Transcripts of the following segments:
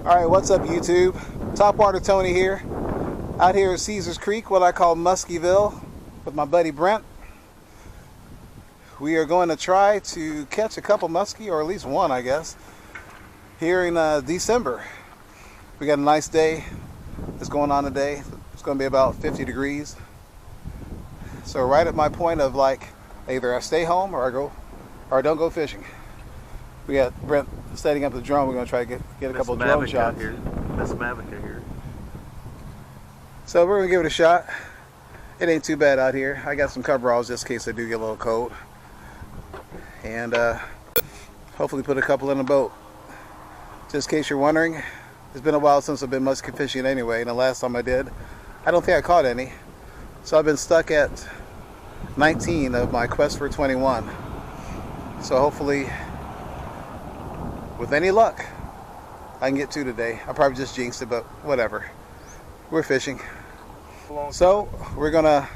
Alright, what's up YouTube? Topwater Tony here. Out here at Caesars Creek, what I call Muskieville, with my buddy Brent. We are going to try to catch a couple muskie, or at least one I guess, here in December. We got a nice day that's going on today. It's going to be about 50 degrees. So right at my point of like, either I stay home or I don't go fishing. We got Brent setting up the drone. We're going to try to get a couple of drone shots. Miss Mavica here. So we're going to give it a shot. It ain't too bad out here. I got some coveralls just in case I do get a little cold. And hopefully put a couple in the boat. Just in case you're wondering, it's been a while since I've been muskie fishing anyway. And the last time I did, I don't think I caught any. So I've been stuck at 19 of my quest for 21. So hopefully, with any luck, I can get 2 today. I probably just jinxed it, but whatever. We're fishing. So we're gonna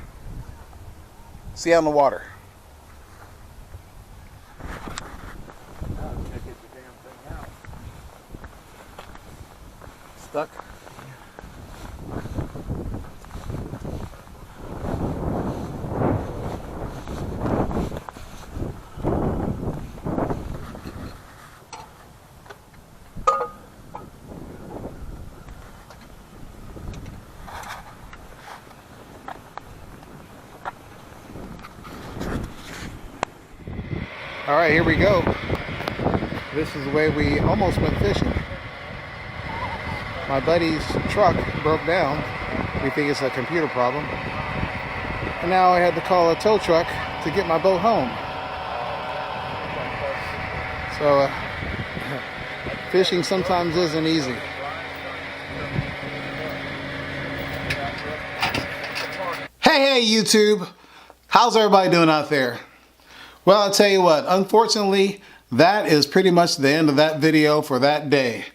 see on the water. Stuck. All right, here we go. This is the way we almost went fishing. My buddy's truck broke down. We think it's a computer problem. And now I had to call a tow truck to get my boat home. So fishing sometimes isn't easy. Hey YouTube, how's everybody doing out there? Well, I'll tell you what, unfortunately, that is pretty much the end of that video for that day.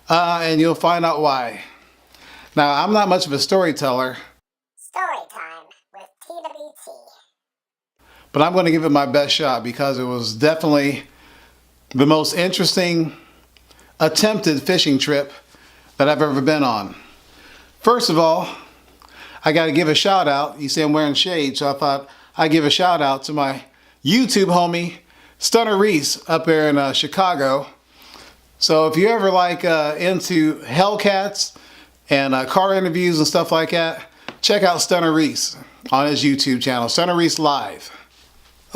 And you'll find out why. Now, I'm not much of a storyteller. Story time with TWT. But I'm going to give it my best shot because it was definitely the most interesting attempted fishing trip that I've ever been on. First of all, I got to give a shout out. You see I'm wearing shades, so I thought I'd give a shout out to my YouTube homie, Stunner Reese, up there in Chicago. So if you ever like into Hellcats and car interviews and stuff like that, check out Stunner Reese on his YouTube channel, Stunner Reese Live.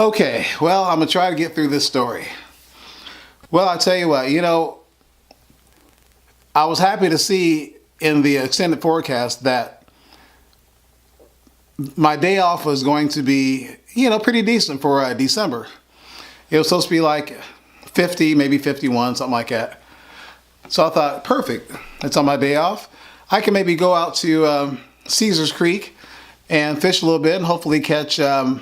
Okay, well, I'm gonna try to get through this story. Well, I'll tell you what, you know, I was happy to see in the extended forecast that my day off was going to be, you know, pretty decent for December. It was supposed to be like 50, maybe 51, something like that. So I thought, perfect. It's on my day off. I can maybe go out to Caesars Creek and fish a little bit and hopefully catch 2,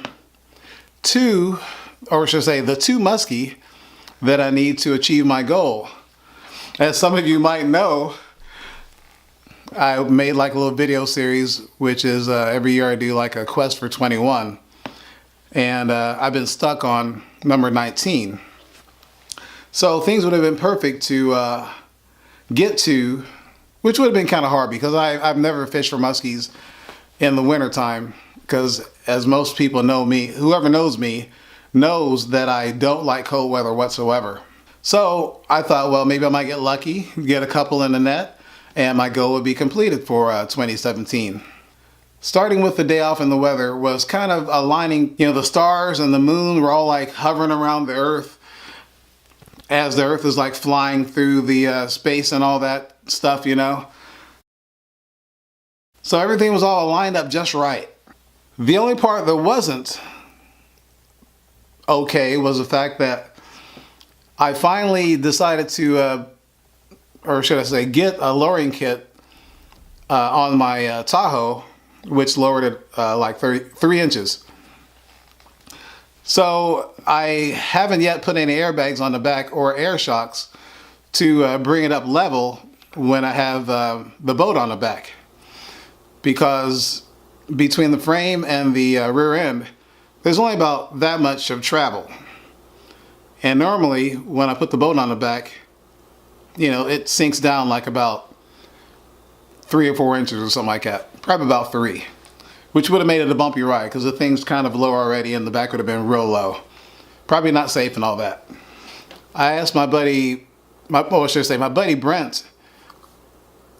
or should I say, the 2 muskie that I need to achieve my goal. As some of you might know, I made like a little video series, which is every year I do like a quest for 21. And I've been stuck on number 19. So things would have been perfect to get to, which would have been kind of hard because I've never fished for muskies in the wintertime. Because as most people know me, whoever knows me, knows that I don't like cold weather whatsoever. So I thought, well, maybe I might get lucky, get a couple in the net, and my goal would be completed for 2017. Starting with the day off in the weather was kind of aligning, you know, the stars and the moon were all like hovering around the earth as the earth is like flying through the space and all that stuff, you know. So everything was all lined up just right. The only part that wasn't okay was the fact that I finally decided to or should I say, get a lowering kit on my Tahoe, which lowered it like 3 inches. So I haven't yet put any airbags on the back or air shocks to bring it up level when I have the boat on the back. Because between the frame and the rear end, there's only about that much of travel. And normally when I put the boat on the back, it sinks down like about 3 or 4 inches or something like that. Probably about 3, which would have made it a bumpy ride because the thing's kind of low already and the back would have been real low. Probably not safe and all that. I asked my buddy, my buddy Brent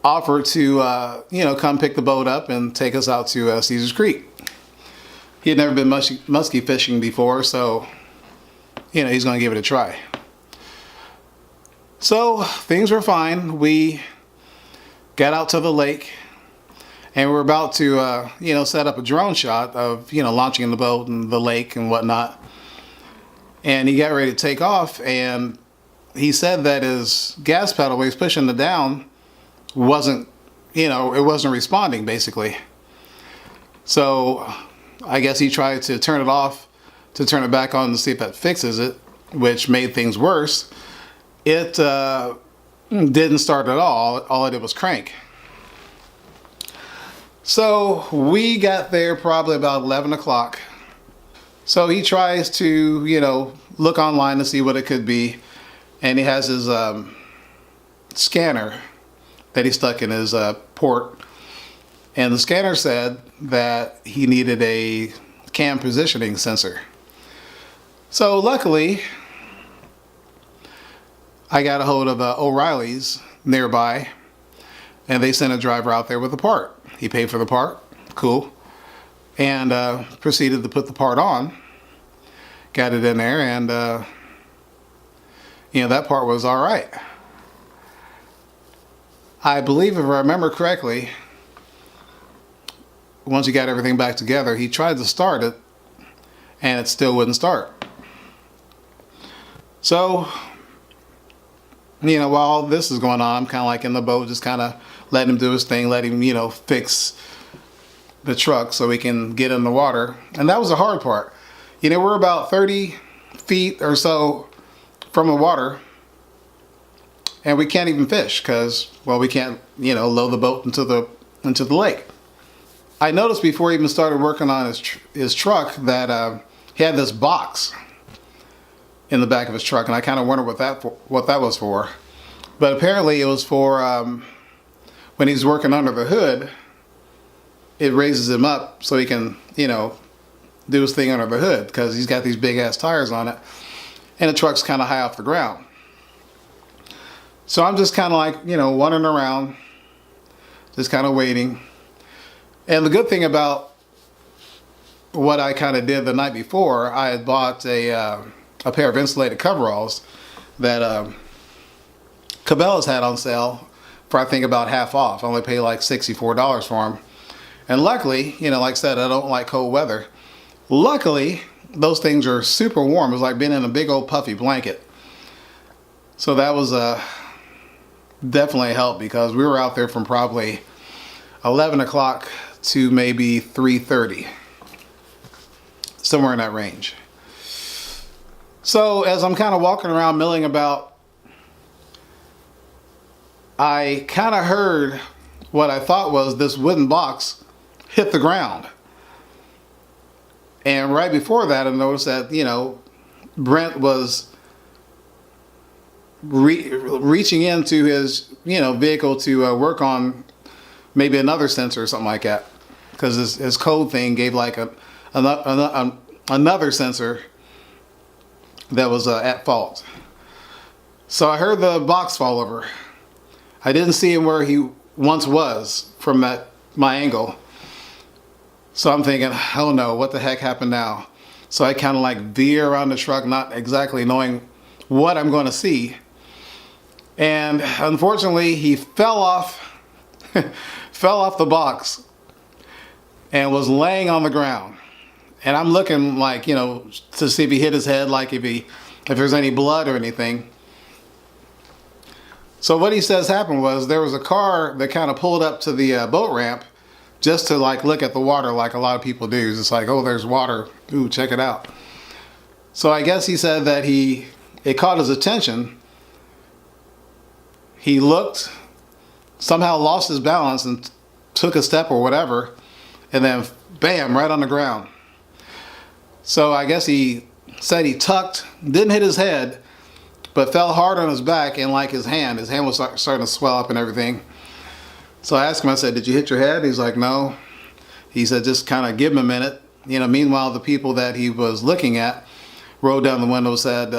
offered to, come pick the boat up and take us out to Caesars Creek. He had never been muskie fishing before, so, he's going to give it a try. So things were fine. We got out to the lake and we're about to, set up a drone shot of, launching in the boat and the lake and whatnot. And he got ready to take off, and he said that his gas pedal, when he was pushing it down, wasn't responding basically. So I guess he tried to turn it off to turn it back on to see if that fixes it, which made things worse. It didn't start at all. All it did was crank. So we got there probably about 11 o'clock. So he tries to, look online to see what it could be. And he has his scanner that he stuck in his port. And the scanner said that he needed a cam positioning sensor. So luckily, I got a hold of O'Reilly's nearby, and they sent a driver out there with the part. He paid for the part, cool, and proceeded to put the part on. Got it in there, and that part was all right. I believe, if I remember correctly, once he got everything back together, he tried to start it, and it still wouldn't start. So, while all this is going on, I'm kind of like in the boat, just kind of letting him do his thing, let him, fix the truck so we can get in the water. And that was the hard part. We're about 30 feet or so from the water, and we can't even fish because, we can't, load the boat into the lake. I noticed before he even started working on his truck that he had this box in the back of his truck, and I kind of wondered what that was for. But apparently it was for when he's working under the hood, it raises him up so he can, do his thing under the hood, because he's got these big ass tires on it, and the truck's kind of high off the ground. So I'm just kind of like, wandering around, just kind of waiting. And the good thing about what I kind of did the night before, I had bought a pair of insulated coveralls that Cabela's had on sale for, I think, about half off. I only paid like $64 for them. And luckily, like I said, I don't like cold weather. Luckily, those things are super warm. It's like being in a big old puffy blanket. So that was definitely a help, because we were out there from probably 11 o'clock to maybe 3:30. Somewhere in that range. So as I'm kind of walking around milling about, I kind of heard what I thought was this wooden box hit the ground. And right before that, I noticed that, Brent was reaching into his, vehicle to work on maybe another sensor or something like that. Because his code thing gave like another sensor that was at fault. So I heard the box fall over. I didn't see him where he once was from my angle. So I'm thinking, oh no, what the heck happened now? So I kind of like veer around the truck, not exactly knowing what I'm going to see. And unfortunately, he fell off the box and was laying on the ground. And I'm looking like, to see if he hit his head, like if there's any blood or anything. So what he says happened was there was a car that kind of pulled up to the boat ramp just to like look at the water, like a lot of people do. It's like, oh, there's water. Ooh, check it out. So I guess he said that it caught his attention. He looked, somehow lost his balance and took a step or whatever, and then bam, right on the ground. So I guess he said he tucked, didn't hit his head, but fell hard on his back and like his hand. His hand was starting to swell up and everything. So I asked him, I said, "Did you hit your head?" He's like, "No." He said, "Just kind of give him a minute." Meanwhile, the people that he was looking at rolled down the window and said,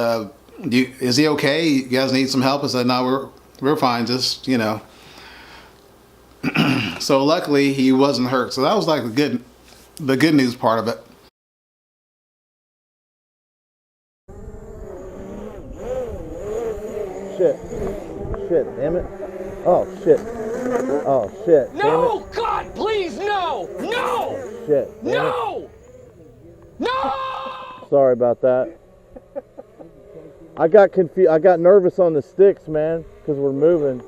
"Is he okay? You guys need some help?" I said, "No, we're fine. Just, So luckily he wasn't hurt. So that was like the good news part of it. Shit, damn it. Oh, shit. Oh, shit. No! God, please, no! No! Shit. No! No! Sorry about that. I got confused. I got nervous on the sticks, man, because we're moving.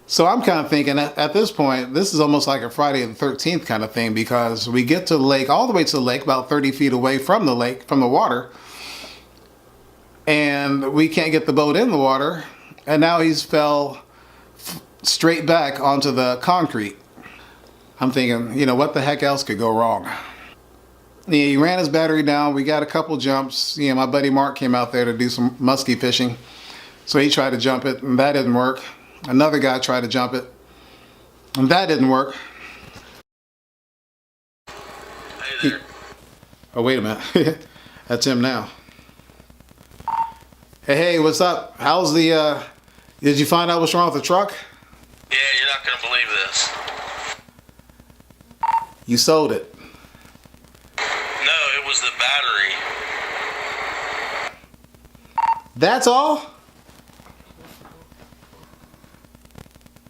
So I'm kind of thinking at this point, this is almost like a Friday the 13th kind of thing, because we get to the lake, all the way to the lake, about 30 feet away from the lake, from the water, and we can't get the boat in the water, and now he's fell straight back onto the concrete. I'm thinking, what the heck else could go wrong? He ran his battery down. We got a couple jumps. My buddy Mark came out there to do some muskie fishing, so he tried to jump it, and that didn't work. Another guy tried to jump it, and that didn't work. Hey there. Oh, wait a minute. That's him now. Hey, what's up? How's the, did you find out what's wrong with the truck? Yeah, you're not going to believe this. You sold it. No, it was the battery. That's all?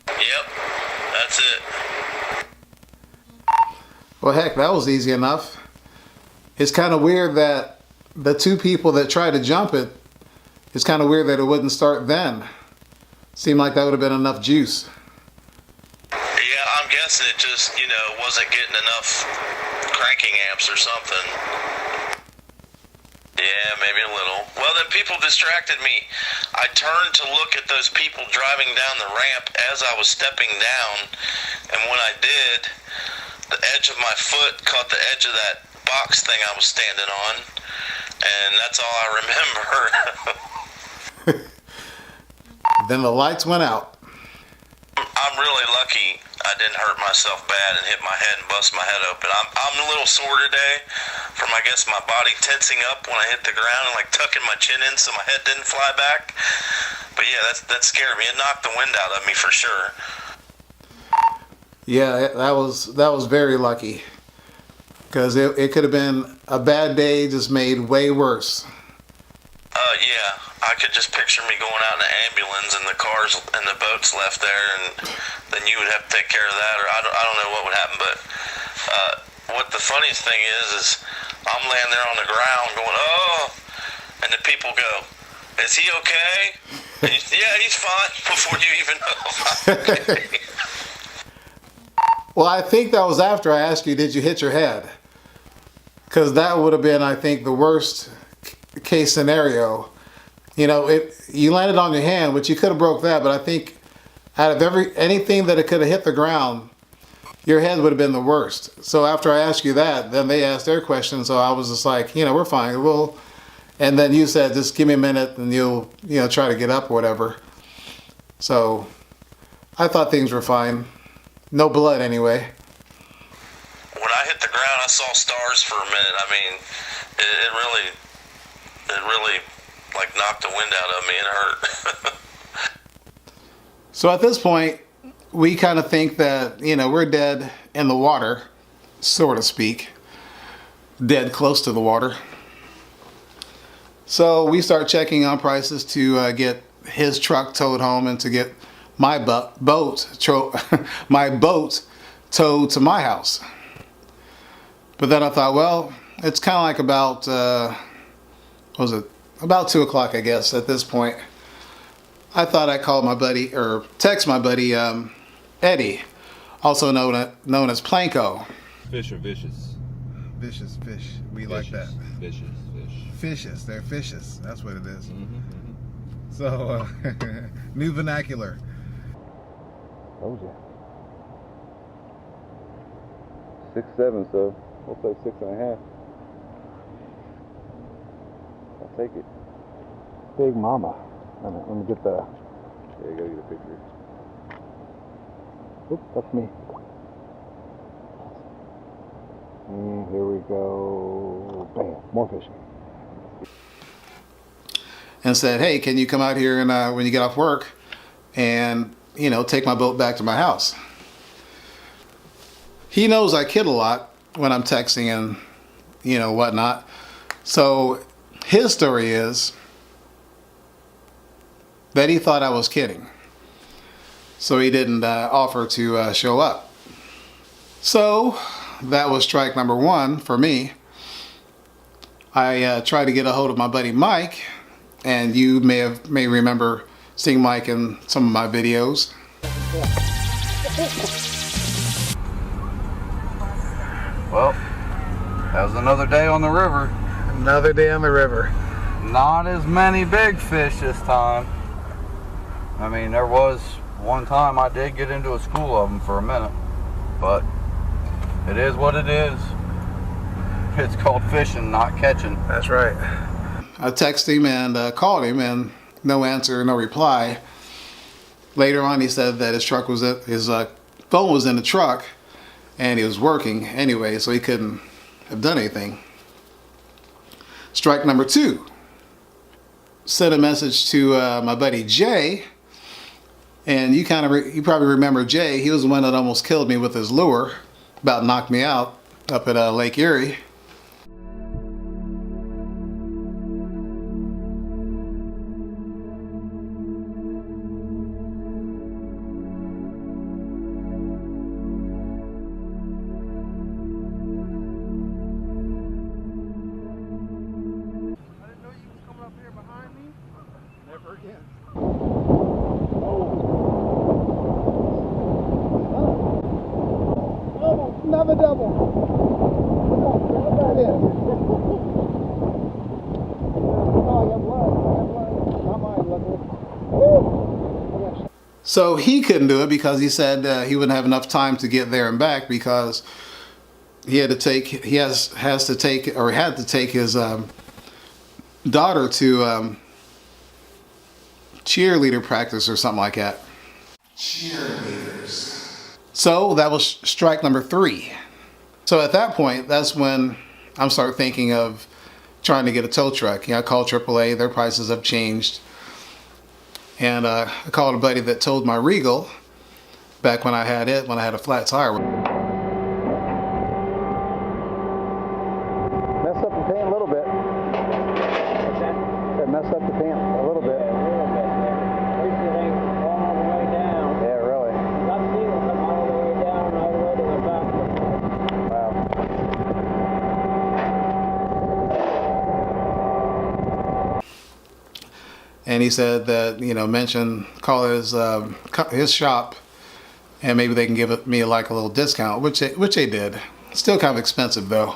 Yep, that's it. Well, heck, that was easy enough. It's kind of weird that the two people that tried to jump it, it's kind of weird that it wouldn't start then. Seemed like that would have been enough juice. Yeah, I'm guessing it just, wasn't getting enough cranking amps or something. Yeah, maybe a little. Well, then people distracted me. I turned to look at those people driving down the ramp as I was stepping down, and when I did, the edge of my foot caught the edge of that box thing I was standing on, and that's all I remember. Then the lights went out. I'm really lucky I didn't hurt myself bad and hit my head and bust my head open. I'm a little sore today from, I guess, my body tensing up when I hit the ground and like tucking my chin in so my head didn't fly back. But yeah, that scared me. It knocked the wind out of me for sure. Yeah, that was very lucky, because it could have been a bad day just made way worse. Yeah, I could just picture me going out in an ambulance and the cars and the boats left there, and then you would have to take care of that, or I don't know what would happen. But what the funniest thing is I'm laying there on the ground going, oh, and the people go, is he okay? And yeah, he's fine, before you even know I'm okay. Well, I think that was after I asked you, did you hit your head? Because that would have been, I think, the worst case scenario. You landed on your hand, which you could have broke that, but I think out of anything that it could have hit the ground, your head would have been the worst. So after I asked you that, then they asked their question, so I was just like, we're fine. And then you said, just give me a minute and you'll try to get up or whatever. So I thought things were fine. No blood anyway. When I hit the ground, I saw stars for a minute. I mean, it really like knocked the wind out of me. It hurt. So at this point, we kind of think that, we're dead in the water, so to speak. Dead close to the water. So we start checking on prices to get his truck towed home and to get my boat towed to my house. But then I thought, well, it's kind of like about, about 2 o'clock, I guess, at this point. I thought I'd call my buddy, or text my buddy, Eddie, also known as Planko. Fish are vicious. Vicious fish. We Vicious, like that. Vicious fish. fishes. They're fishes. That's what it is. So, new vernacular. Told you. 6'7", so we'll say 6.5. I'll take it. Big mama. Let me get the. Yeah, I gotta get a picture. Oop, that's me. And here we go. Bam, more fishing. And said, hey, can you come out here and when you get off work and, you know, take my boat back to my house? He knows I kid a lot when I'm texting and, you know, whatnot. So his story is that he thought I was kidding. So he didn't offer to show up. So that was strike number one for me. I tried to get a hold of my buddy Mike, and you may remember seeing Mike in some of my videos. Well, that was another day on the river. Another day on the river. Not as many big fish this time. I mean, there was one time I did get into a school of them for a minute, but it is what it is. It's called fishing, not catching. That's right. I texted him and called him, and no answer, no reply. Later on, he said that his phone was in the truck, and he was working anyway, so he couldn't have done anything. Strike number two. Sent a message to my buddy Jay, and you probably remember Jay. He was the one that almost killed me with his lure, about knocked me out up at Lake Erie. Another double. What that is? Oh, I got blood. Not mine, luckily. So he couldn't do it because he said he wouldn't have enough time to get there and back because he had to take his daughter to cheerleader practice or something like that. Cheerleaders. So that was strike number three. So at that point, that's when I'm start thinking of trying to get a tow truck. You know, I called AAA, their prices have changed. And I called a buddy that towed my Regal back when I had a flat tire. Messed up the paint a little bit. What's that? It messed up the paint a little bit. Yeah, a little bit, yeah. At least it ain't all the way down. Yeah, really. I've seen it come all the way down, all the way to the back. Wow. And he said that, you know, call his shop, and maybe they can give me like a little discount, which they did. Still kind of expensive though.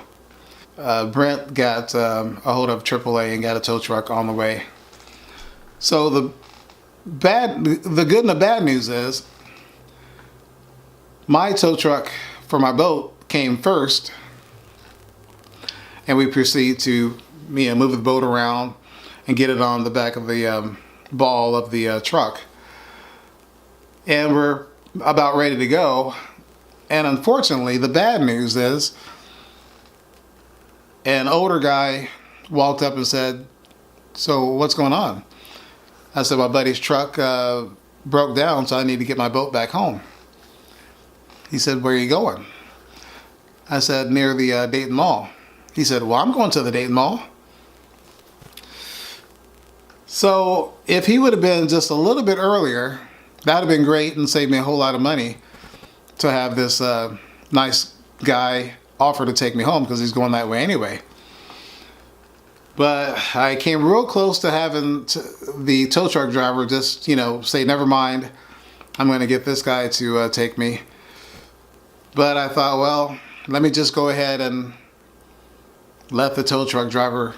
Brent got a hold of AAA and got a tow truck on the way. So the good and the bad news is my tow truck for my boat came first, and we proceed to move the boat around and get it on the back of the ball of the truck. And we're about ready to go. And unfortunately, the bad news is an older guy walked up and said, "So what's going on?" I said, "My buddy's truck broke down, so I need to get my boat back home." He said, "Where are you going?" I said, "Near the Dayton Mall." He said, "Well, I'm going to the Dayton Mall." So if he would have been just a little bit earlier, that would have been great and saved me a whole lot of money to have this nice guy offer to take me home because he's going that way anyway. But I came real close to having the tow truck driver just, say, never mind, I'm going to get this guy to take me. But I thought, well, let me just go ahead and let the tow truck driver,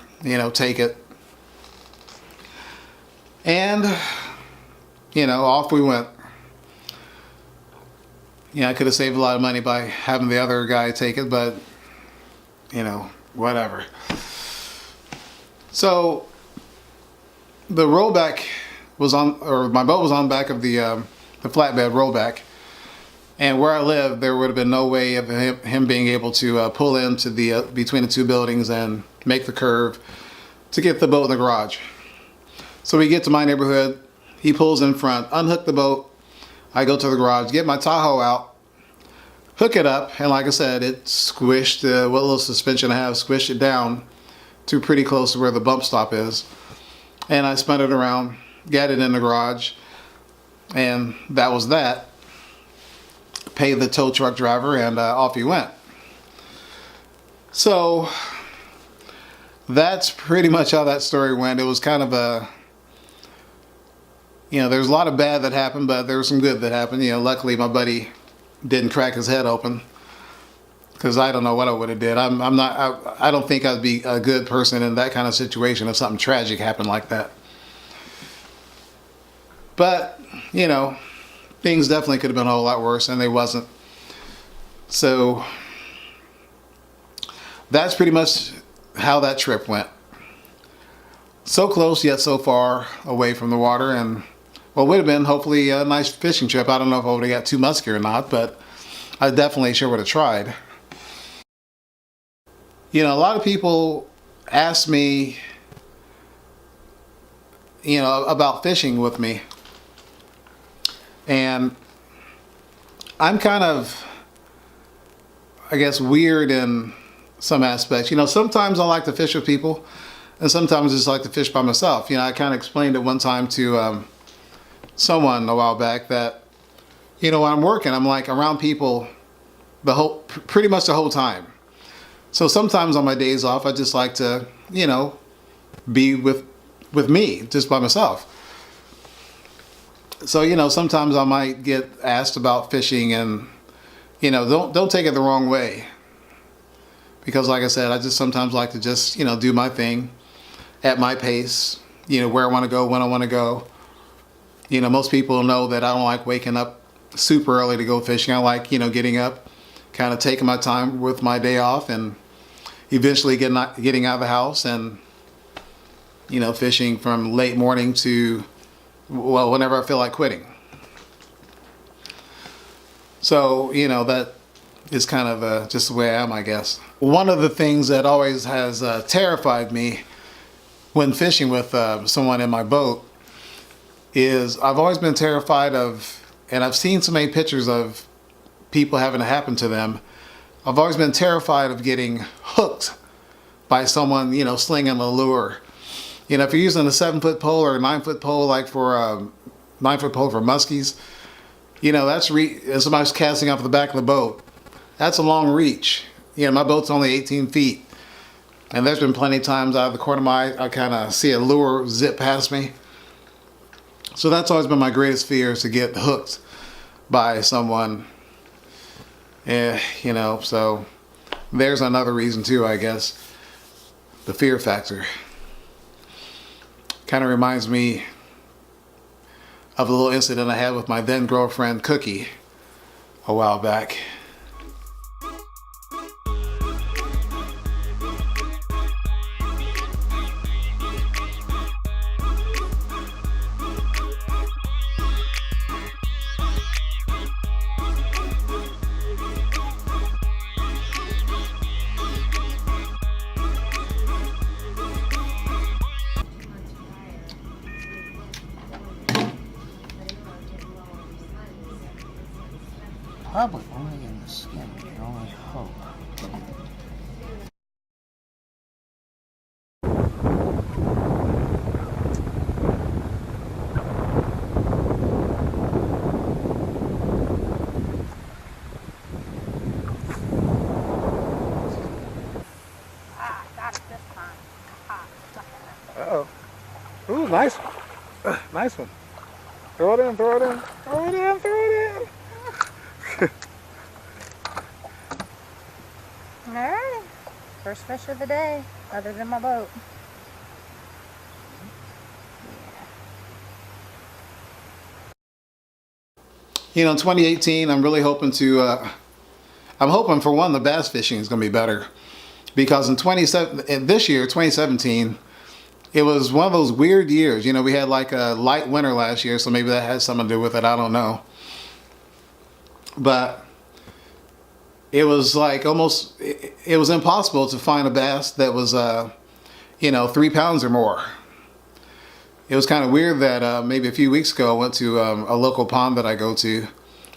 take it. And, off we went. I could have saved a lot of money by having the other guy take it, but, whatever. So, the rollback was on, or my boat was on back of the flatbed rollback. And where I live, there would have been no way of him being able to pull into the between the two buildings and make the curve to get the boat in the garage. So we get to my neighborhood. He pulls in front, unhook the boat. I go to the garage, get my Tahoe out, hook it up, and like I said, it squished what little suspension I have, squished it down to pretty close to where the bump stop is. And I spun it around, got it in the garage, and that was that. Paid the tow truck driver, and off he went. So that's pretty much how that story went. It was kind of a, there's a lot of bad that happened, but there was some good that happened. Luckily my buddy didn't crack his head open, because I don't know what I would have did. I don't think I'd be a good person in that kind of situation if something tragic happened like that. But, things definitely could have been a whole lot worse, and they wasn't. So that's pretty much how that trip went. So close yet so far away from the water, and what would have been hopefully a nice fishing trip. I don't know if I would have got too musky or not, but I definitely sure would have tried. A lot of people ask me, about fishing with me. And I'm kind of, I guess, weird in some aspects. Sometimes I like to fish with people, and sometimes I just like to fish by myself. I kind of explained it one time to someone a while back that, when I'm working, I'm like around people pretty much the whole time. So sometimes on my days off, I just like to, be with me, just by myself. So, sometimes I might get asked about fishing, and, don't take it the wrong way. Because like I said, I just sometimes like to just, do my thing at my pace, where I want to go, when I want to go. Most people know that I don't like waking up super early to go fishing. I like, getting up, kind of taking my time with my day off, and eventually getting out of the house and, fishing from late morning to, well, whenever I feel like quitting. So, that is kind of just the way I am, I guess. One of the things that always has terrified me when fishing with someone in my boat is I've always been terrified of, and I've seen so many pictures of people having it happen to them. I've always been terrified of getting hooked by someone, slinging a lure. If you're using a 7-foot pole or a 9-foot pole, like for a 9-foot pole for muskies, that's and somebody's casting off the back of the boat. That's a long reach. My boat's only 18 feet. And there's been plenty of times out of the corner of my eye, I kind of see a lure zip past me. So that's always been my greatest fear, is to get hooked by someone. So there's another reason too, I guess. The fear factor. Kind of reminds me of a little incident I had with my then girlfriend Cookie a while back. Probably only in the skin, we can only hope. Got it this time. Uh-oh. Ooh, nice. Nice one. Throw it in, throw it in. Throw it in, throw it in. Alright. First fish of the day, other than my boat. You know, in 2018, I'm really hoping to, I'm hoping for one, the bass fishing is going to be better. Because this year, 2017, it was one of those weird years. You know, we had like a light winter last year, so maybe that has something to do with it. I don't know. But it was like almost, it was impossible to find a bass that was, you know, 3 pounds or more. It was kind of weird that maybe a few weeks ago I went to a local pond that I go to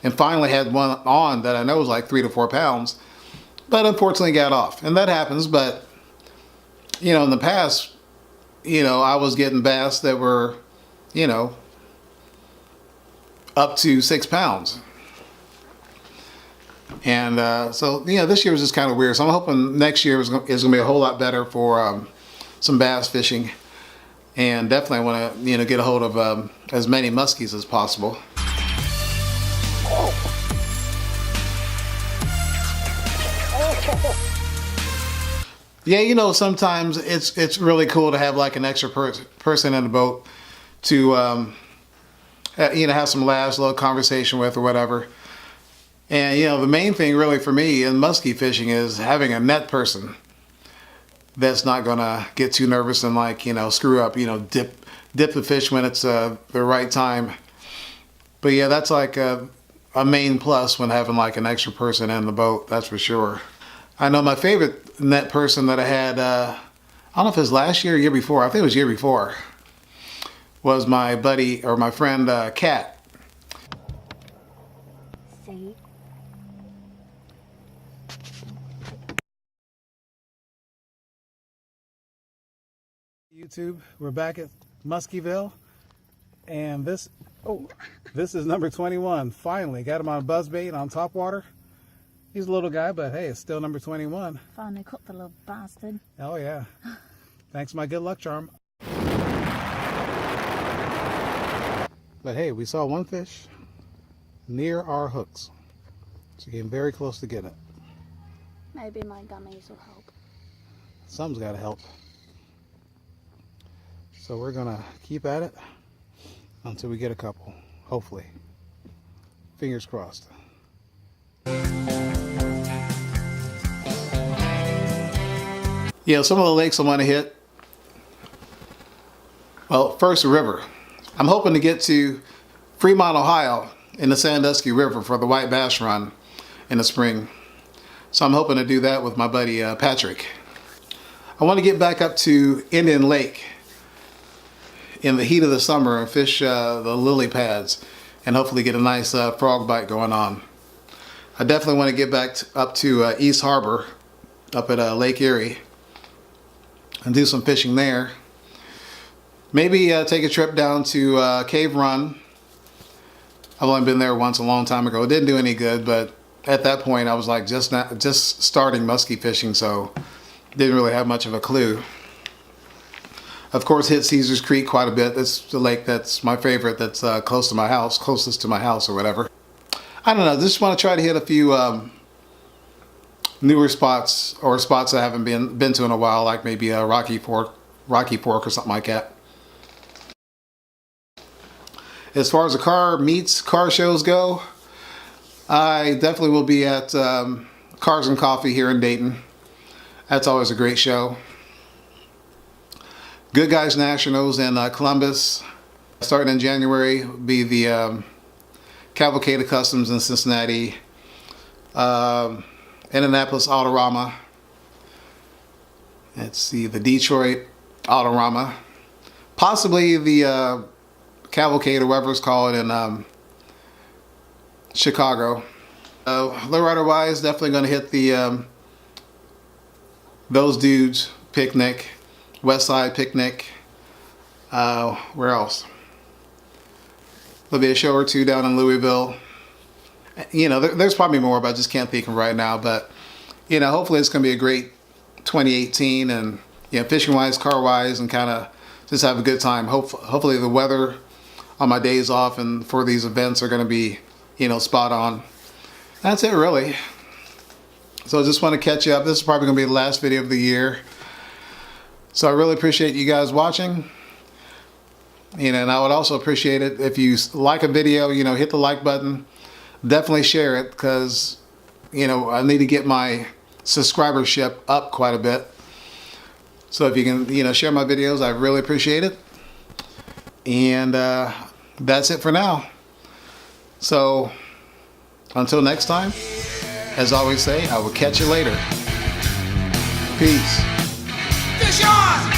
and finally had one on that I know was like 3 to 4 pounds, but unfortunately got off. And that happens, but you know, in the past, you know, I was getting bass that were, you know, up to 6 pounds. And so, you know, this year was just kind of weird. So I'm hoping next year is going to be a whole lot better for some bass fishing. And definitely want to, you know, get a hold of as many muskies as possible. Yeah, you know, sometimes it's really cool to have like an extra person in the boat to, you know, have some laughs, a little conversation with or whatever. And, you know, the main thing really for me in muskie fishing is having a net person that's not going to get too nervous and like, you know, screw up, you know, dip the fish when it's the right time. But yeah, that's like a main plus when having like an extra person in the boat, that's for sure. I know my favorite net person that I had, I don't know if it was last year or year before, I think it was year before, was my buddy or my friend Kat. See? YouTube, we're back at Muskieville, and this is number 21. Finally got him on buzzbait on Topwater. He's a little guy, but hey, it's still number 21. Finally caught the little bastard. Oh yeah, thanks my good luck charm. But hey, we saw one fish near our hooks, so getting very close to getting it. Maybe my gummies will help. Something's got to help. So we're gonna keep at it until we get a couple, hopefully. Fingers crossed. Yeah, some of the lakes I want to hit. Well, first the river. I'm hoping to get to Fremont, Ohio in the Sandusky River for the White Bass Run in the spring. So I'm hoping to do that with my buddy Patrick. I want to get back up to Indian Lake in the heat of the summer and fish the lily pads and hopefully get a nice frog bite going on. I definitely want to get back up to East Harbor up at Lake Erie and do some fishing there. Maybe take a trip down to Cave Run. I've only been there once a long time ago. It didn't do any good, but at that point I was like just starting muskie fishing, so didn't really have much of a clue. Of course, hit Caesars Creek quite a bit. That's the lake that's my favorite, that's closest to my house or whatever. I don't know, just want to try to hit a few newer spots or spots I haven't been to in a while, like maybe a Rocky Fork or something like that. As far as the car shows go, I definitely will be at Cars and Coffee here in Dayton. That's always a great show. Good Guys Nationals in Columbus. Starting in January will be the Cavalcade of Customs in Cincinnati. Indianapolis Autorama. Let's see, the Detroit Autorama. Possibly the Cavalcade or whatever it's called in Chicago. Lowrider wise, definitely going to hit the Those Dudes Picnic, West Side Picnic. Where else? There'll be a show or two down in Louisville. You know, there's probably more, but I just can't think of them right now. But you know, hopefully it's going to be a great 2018, and you know, fishing wise, car wise, and kind of just have a good time. Hopefully the weather on my days off and for these events are going to be, you know, spot on. That's it really. So I just want to catch you up. This is probably going to be the last video of the year. So I really appreciate you guys watching. You know, and I would also appreciate it if you like a video, you know, hit the like button. definitely share it, because, you know, I need to get my subscribership up quite a bit. So if you can, you know, share my videos, I really appreciate it. And that's it for now. So until next time, as I always say, I will catch you later. Peace. Fish on!